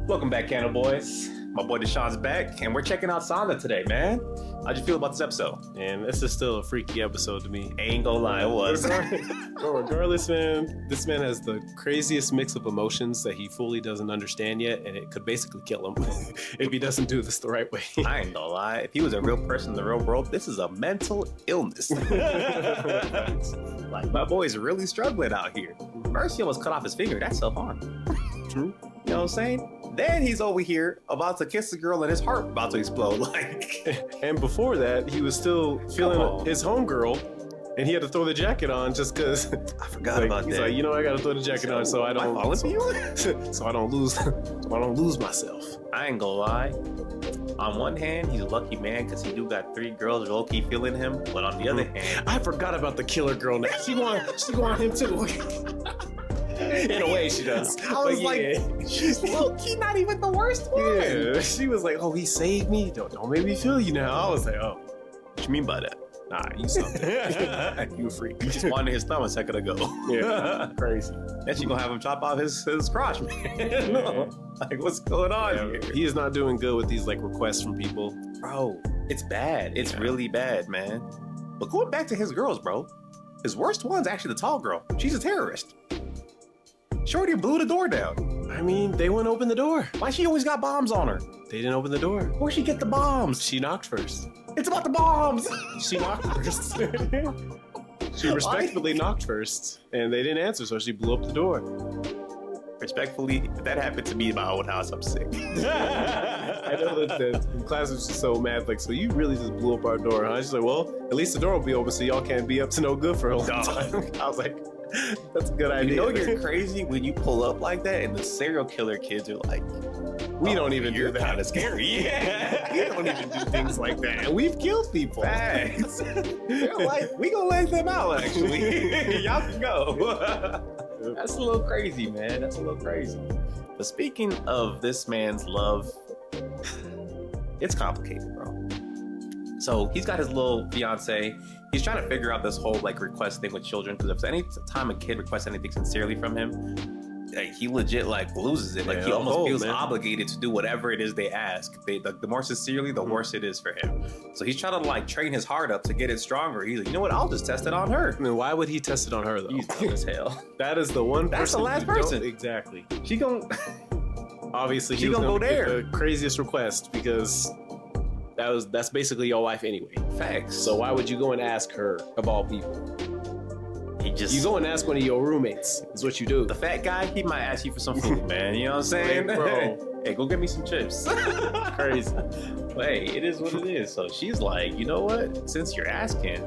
Welcome back, Candle Boys. My boy Deshaun's back, and we're checking out Sanda today, man. How'd you feel about this episode? And this is still a freaky episode to me. Ain't gonna lie, it was. Regardless, man, this man has the craziest mix of emotions that he fully doesn't understand yet, and it could basically kill him if he doesn't do this the right way. I ain't gonna lie. If he was a real person in the real world, this is a mental illness. Like, my boy's really struggling out here. First, he almost cut off his finger. That's self-harm. True. You know what I'm saying? Then he's over here about to kiss a girl and his heart about to explode. Like, and before that, he was still feeling his homegirl, and he had to throw the jacket on just because. I forgot about he's that. Like, you know, I got to throw the jacket on so I don't. falling for you? So I don't lose. So I don't lose myself. I ain't gonna lie. On one hand, he's a lucky man because he do got 3 girls low-key feeling him. But on the other hand, I forgot about the killer girl. Now she want him too. In a way, she does. I was like, she's low-key not even the worst one. Yeah, she was like, "Oh, he saved me. Don't make me feel you now." I was like, "Oh, What you mean by that? nah, you something. You a freak." You just wanted his thumb a second ago. Yeah, crazy. Then she gonna have him chop off his crotch, man. No. Like, what's going on here? He is not doing good with these like requests from people. Bro, it's bad. It's really bad, man. But going back to his girls, bro, his worst one's actually the tall girl. She's a terrorist. Shorty blew the door down. I mean, they wouldn't open the door. Why she always got bombs on her? They didn't open the door. Where'd she get the bombs? She knocked first. It's about the bombs. She knocked first. She respectfully knocked first, and they didn't answer, so she blew up the door. Respectfully, if that happened to me in my own house, I'm sick. I know that the class was just so mad, like, so you really just blew up our door, huh? She's like, well, at least the door will be open so y'all can't be up to no good for a long time. I was like, that's a good idea. You know you're crazy when you pull up like that and the serial killer kids are like, we don't even do that. Kind of scary. Yeah. We don't even do things like that. And we've killed people. Facts. Like, we gonna let them out, actually. Y'all can go. That's a little crazy, man. That's a little crazy. But speaking of this man's love, it's complicated, bro. So he's got his little fiance. He's trying to figure out this whole like request thing with children, because if any time a kid requests anything sincerely from him, like, he legit like loses it. Like, he almost feels obligated to do whatever it is they ask. The more sincerely, the worse it is for him. So he's trying to like train his heart up to get it stronger. He's like, you know what? I'll just test it on her. I mean, why would he test it on her though? He's dumb as hell. That is the one. That's the last person. Exactly. She gon' obviously she gonna go there. The craziest request, because that's basically your wife anyway. Facts. So why would you go and ask her of all people? You go and ask one of your roommates. Is what you do. The fat guy, he might ask you for some food, man. You know what I'm saying, bro? Hey, go get me some chips. Crazy. But hey, it is what it is. So she's like, you know what? Since you're asking,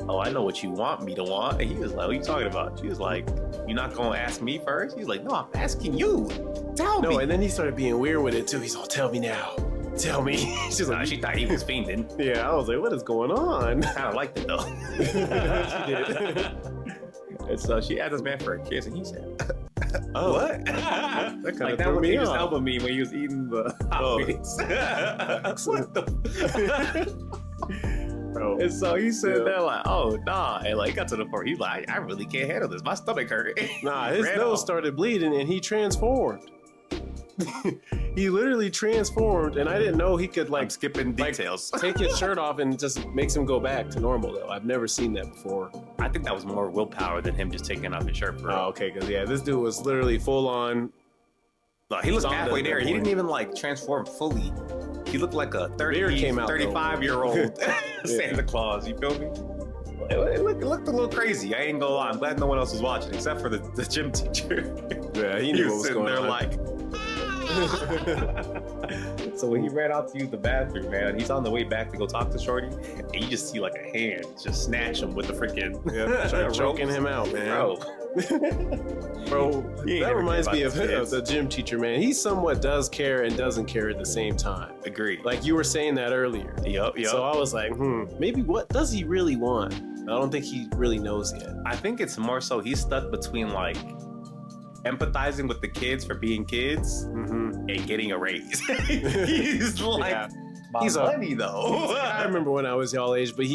I know what you want me to want. And he was like, what are you talking about? She was like, you're not gonna ask me first? He's like, no, I'm asking you. Tell me. No, and then he started being weird with it too. He's all, tell me now. Tell me. She's like, she thought he was fiending. Yeah, I was like, what is going on? Kind of liked it though. She did. And so she asked this man for a kiss, and he said, "Oh, what?" That kind like of that was me he was off. helping me when he was eating the hot wings. What the? Bro. And so he said that like, oh nah, and like got to the point he's like, I really can't handle this. My stomach hurt. Nah, his nose started bleeding, and he transformed. He literally transformed, and I didn't know he could like skipping details. Take his shirt off and just makes him go back to normal though. I've never seen that before. I think that was more willpower than him just taking off his shirt, bro. Oh, okay, because yeah, this dude was literally full on. No, he looked halfway there. He didn't even like transform fully. He looked like a 35-year-old Santa Claus. You feel me? It looked a little crazy. I ain't gonna lie. I'm glad no one else was watching except for the gym teacher. Yeah, he knew what was going on. Like. So when he ran out to use the bathroom, man, he's on the way back to go talk to Shorty, and you just see like a hand just snatch him with the freaking choking him out, man. Bro, that reminds me of the gym teacher, man. He somewhat does care and doesn't care at the same time. Agreed. Like you were saying that earlier. Yep. So I was like, maybe what does he really want? I don't think he really knows yet. I think it's more so he's stuck between like empathizing with the kids for being kids and getting a raise. He's like, he's money though. I remember when I was y'all age, but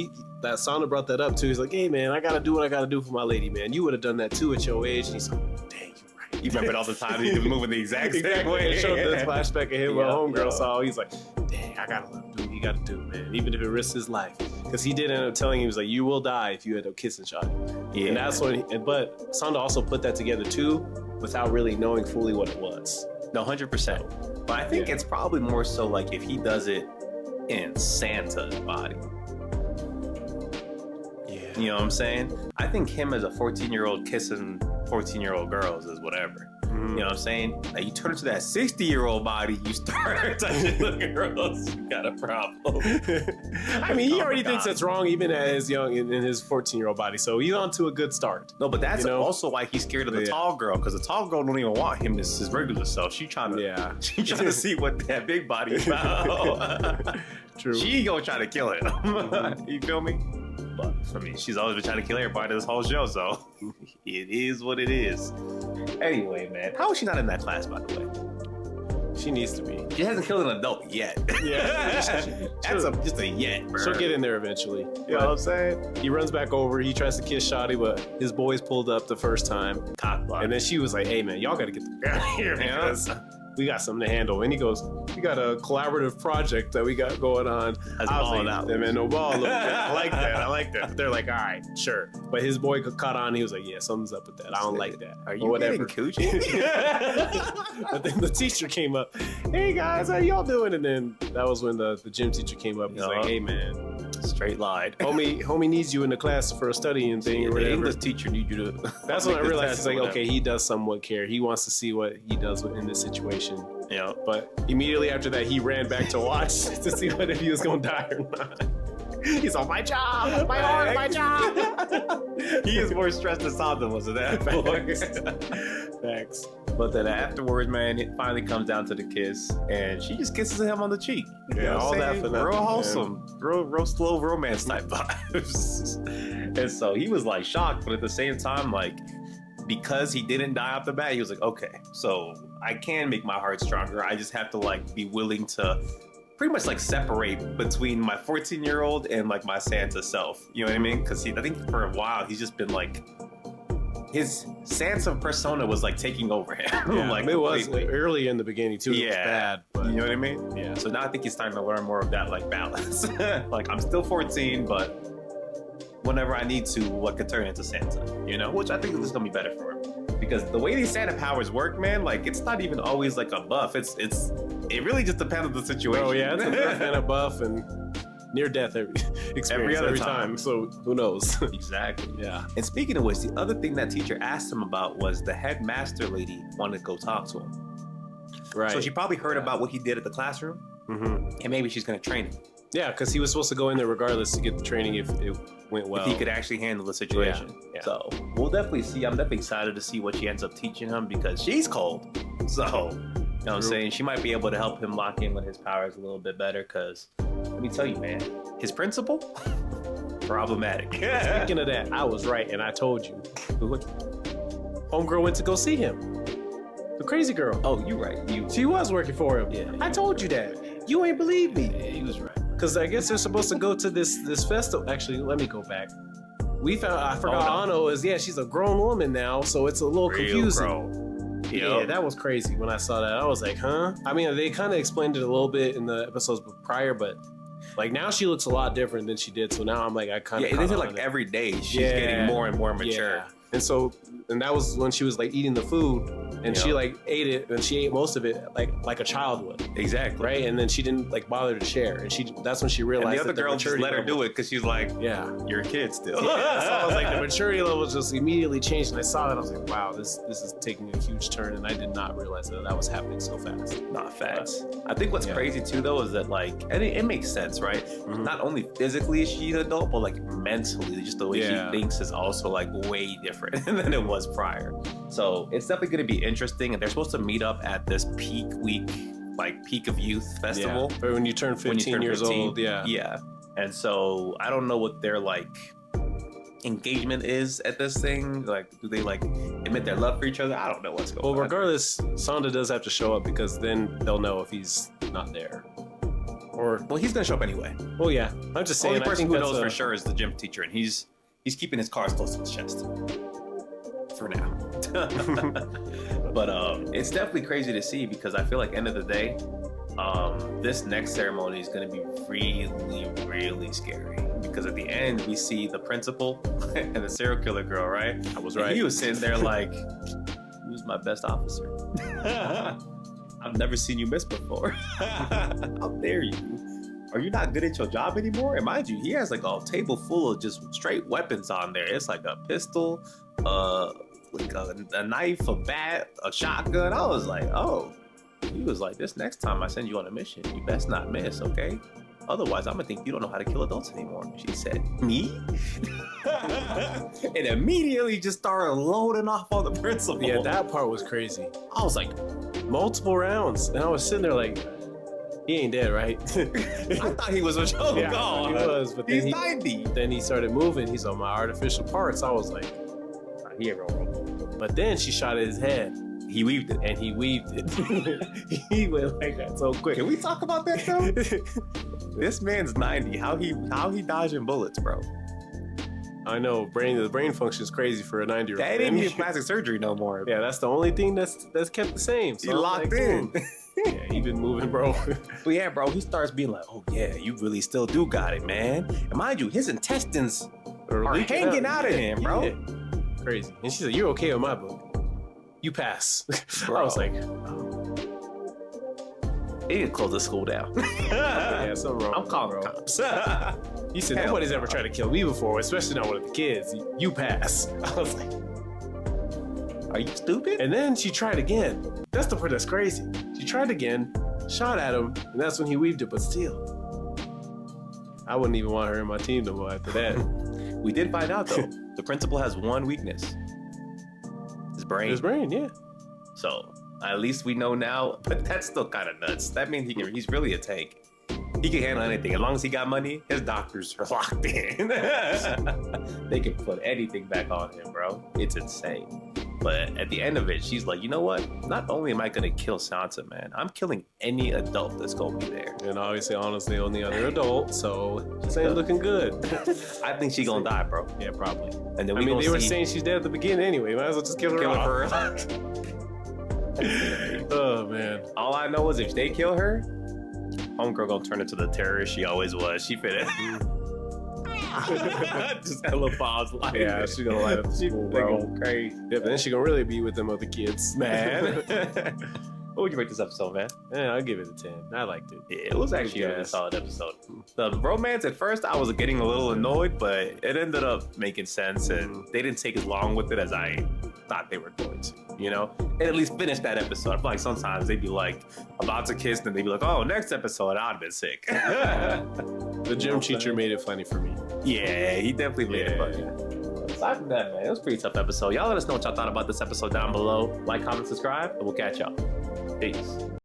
that Sanda brought that up too. He's like, hey man, I gotta do what I gotta do for my lady, man. You would have done that too at your age. And he's like, dang, you're right. You remember all the time he was moving the exact same way. It showed the flashback of him when homegirl yeah. saw. He's like, dang, I gotta let him do what he gotta do, man. Even if it risks his life. Because he did end up telling him, he was like, you will die if you end up kissing Shotty. Yeah. And that's when, but Sanda also put that together too, without really knowing fully what it was. No, 100%. But I think it's probably more so like if he does it in Santa's body. Yeah. You know what I'm saying? I think him as a 14-year-old kissing 14-year-old girls is whatever. You know what I'm saying? Like you turn into that 60-year-old body, you start touching the girls, you got a problem. I mean, he already thinks that's wrong even as young in his 14-year-old body. So he's on to a good start. No, but that's you know? also why he's scared of the tall girl, because the tall girl don't even want him as his regular self. She trying to see what that big body is about. True. She gonna try to kill him. You feel me? But I mean, she's always been trying to kill everybody this whole show, so it is what it is. Anyway, man, how is she not in that class, by the way? She needs to be. She hasn't killed an adult yet. Yeah. That's just a yet, bro. She'll get in there eventually. You know what I'm saying? He runs back over. He tries to kiss Shotty, but his boys pulled up the first time. And then she was like, hey, man, y'all got to get the out of here, man. We got something to handle. And he goes, we got a collaborative project that we got going on. I was like, man, no ball. I like that. But they're like, all right, sure. But his boy caught on. He was like, yeah, something's up with that. I don't like that. Are you getting coochie? But then the teacher came up. Hey, guys, how y'all doing? And then that was when the gym teacher came up. He's like, hey, man. Straight lied. Homie needs you in the class for a studying thing or whatever. The English teacher need you to. That's when I realized it's like, okay, he does somewhat care. He wants to see what he does in this situation. Yeah. But immediately after that, he ran back to watch to see what if he was gonna die or not. He's on my job, my job. He is more stressed than Sanda was at that point. Thanks. But then afterwards, man, it finally comes down to the kiss, and she just kisses him on the cheek. Yeah, you know all that for nothing. Real wholesome, real slow romance type vibes. And so he was like shocked, but at the same time, like, because he didn't die off the bat, he was like, okay, so I can make my heart stronger. I just have to like be willing to pretty much like separate between my 14-year-old and like my Santa self. You know what I mean? Because I think for a while he's just been like, his Santa persona was like taking over him. Yeah, like it was like, early in the beginning too. Yeah, it was bad. But you know what I mean? Yeah. So now I think he's starting to learn more of that like balance. Like I'm still 14, but whenever I need to, what could turn into Santa, you know? Which I think is gonna be better for him. Because the way these Santa powers work, man, like it's not even always like a buff. It really just depends on the situation. Oh yeah, it's a nerf and a buff and near death every time. So who knows? Exactly. Yeah. And speaking of which, the other thing that teacher asked him about was the headmaster lady wanted to go talk to him. Right. So she probably heard about what he did at the classroom, and maybe she's gonna train him. Yeah, because he was supposed to go in there regardless to get the training if it went well. If he could actually handle the situation. Yeah. So we'll definitely see. I'm definitely excited to see what she ends up teaching him because she's cold. So, you know what I'm saying? She might be able to help him lock in with his powers a little bit better because, let me tell you, man, his principal, problematic. Speaking of that, I was right and I told you. Homegirl went to go see him. The crazy girl. Oh, you right. She was working for him. Yeah. I told you that. You ain't believe me. Yeah, he was right. Because I guess they're supposed to go to this festival. Actually, let me go back. I forgot Ano is, she's a grown woman now, so it's a little confusing. Yeah, that was crazy when I saw that. I was like, huh? I mean, they kind of explained it a little bit in the episodes prior, but like now she looks a lot different than she did. So now I'm like, I kind of it isn't like every day she's getting more and more mature. Yeah. And that was when she was like eating the food and she like ate it and she ate most of it like a child would. Exactly. Right. And then she didn't like bother to share. And that's when she realized and the other girl just let her do it because she's like, you're a kid still. Yeah. So I was like, the maturity level just immediately changed. And I saw that. I was like, wow, this is taking a huge turn. And I did not realize that was happening so fast. Not fast. I think what's crazy too though is that like, and it makes sense, right? Not only physically is she an adult, but like mentally, just the way she thinks is also like way different than it was prior. So it's definitely going to be interesting, and they're supposed to meet up at this peak week, like peak of youth festival. Or when you turn 15 years old. Yeah. And so I don't know what their like engagement is at this thing. Like, do they like admit their love for each other? I don't know what's going on. Well, regardless, Sanda does have to show up because then they'll know if he's not there. Well, he's gonna show up anyway. Well, yeah. I'm just saying. The only person who knows for sure is the gym teacher, and he's keeping his cards close to his chest. for now. But it's definitely crazy to see because I feel like end of the day, this next ceremony is going to be really, really scary. Because at the end, we see the principal and the serial killer girl, right? I was right. And he was sitting there like, who's my best officer? I've never seen you miss before. How dare you? Are you not good at your job anymore? And mind you, he has like a table full of just straight weapons on there. It's like a pistol, like a knife, a bat, a shotgun. I was like, oh. He was like, this next time I send you on a mission, you best not miss, okay? Otherwise, I'm gonna think you don't know how to kill adults anymore. She said, me? And immediately just started loading off on the principal. Yeah, that part was crazy. I was like, Multiple rounds. And I was sitting there like, he ain't dead, right? I thought he was a joke. Yeah, Oh, he was, but then he's 90. Then he started moving. He's on my artificial parts. I was like, He ain't wrong. but then she shot at his head. He weaved it. And he weaved it. He went like that so quick. Can we talk about that though? This man's 90. How he dodging bullets, bro? I know, the brain function is crazy for a 90-year-old. That ain't need plastic surgery no more. Yeah, that's the only thing that's kept the same. So He locked in. Yeah, he been moving, bro. But yeah, bro, he starts being like, oh yeah, you really still do got it, man. And mind you, his intestines are hanging out of him, bro. Yeah. Crazy. And she said, you're okay with my book. You pass. Bro. I was like, He could close the school down. yeah, something wrong. I'm calling cops. You said, Hell nobody's no. ever tried to kill me before, especially not one of the kids. You pass. I was like, Are you stupid? and then she tried again. That's the part that's crazy. She tried again, shot at him, and that's when he weaved it, but still. I wouldn't even want her in my team no more after that. We did find out though, the principal has one weakness. His brain. His brain, yeah. So at least we know now, but that's still kind of nuts. That means he's really a tank. He can handle anything. As long as he got money, his doctors are locked in. They can put anything back on him, bro. It's insane. But at the end of it, she's like, you know what? Not only am I gonna kill Santa, man, I'm killing any adult that's gonna be there. And obviously, honestly, only other adult, so this ain't looking good. I think she gonna die, bro. Yeah, probably. And then I mean, they were saying she's dead at the beginning anyway. Might as well just kill her off. Oh, man. All I know is if they kill her, homegirl gonna turn into the terrorist she always was. She finna just hella bombs like Yeah, she's gonna light up the She school, finna bro. go crazy. Yeah, but then she gonna really be with them other kids. Man. What would you rate this episode, man? Yeah, I'll give it a 10. I liked it. Yeah, it was actually a really Yes. solid episode. The romance at first, I was getting a little annoyed, but it ended up making sense, and they didn't take as long with it as I thought they were going to, you know? And at least finish that episode. I feel like sometimes they'd be like about to kiss, and they'd be like, oh, next episode, I'd have been sick. The gym teacher made it funny for me. Yeah, he definitely made it funny. Aside from that, man, it was a pretty tough episode. Y'all let us know what y'all thought about this episode down below. Like, comment, subscribe, and we'll catch y'all. Peace.